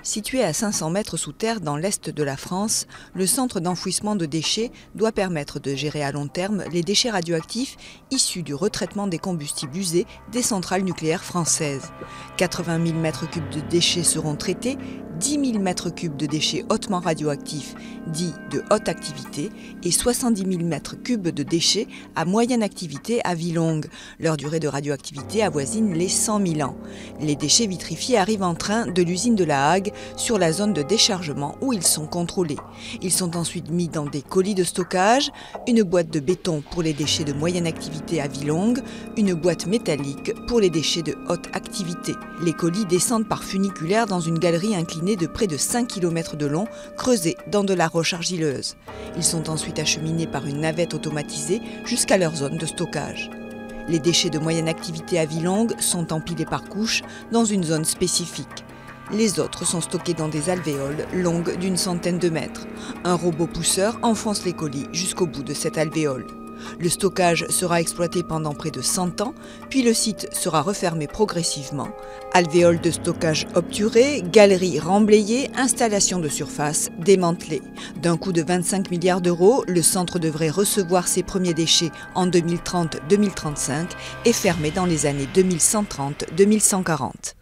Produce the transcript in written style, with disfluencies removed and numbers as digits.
Situé à 500 mètres sous terre dans l'est de la France, le centre d'enfouissement de déchets doit permettre de gérer à long terme les déchets radioactifs issus du retraitement des combustibles usés des centrales nucléaires françaises. 80 000 m3 de déchets seront traités, 10 000 m3 de déchets hautement radioactifs, dits de haute activité, et 70 000 m3 de déchets à moyenne activité à vie longue. Leur durée de radioactivité avoisine les 100 000 ans. Les déchets vitrifiés arrivent en train de l'usine de La Hague sur la zone de déchargement où ils sont contrôlés. Ils sont ensuite mis dans des colis de stockage, une boîte de béton pour les déchets de moyenne activité à vie longue, une boîte métallique pour les déchets de haute activité. Les colis descendent par funiculaire dans une galerie inclinée de près de 5 km de long, creusée dans de la roche argileuse. Ils sont ensuite acheminés par une navette automatisée jusqu'à leur zone de stockage. Les déchets de moyenne activité à vie longue sont empilés par couches dans une zone spécifique. Les autres sont stockés dans des alvéoles longues d'une centaine de mètres. Un robot pousseur enfonce les colis jusqu'au bout de cette alvéole. Le stockage sera exploité pendant près de 100 ans, puis le site sera refermé progressivement. Alvéoles de stockage obturées, galeries remblayées, installations de surface démantelées. D'un coût de 25 milliards d'euros, le centre devrait recevoir ses premiers déchets en 2030-2035 et fermer dans les années 2130-2140.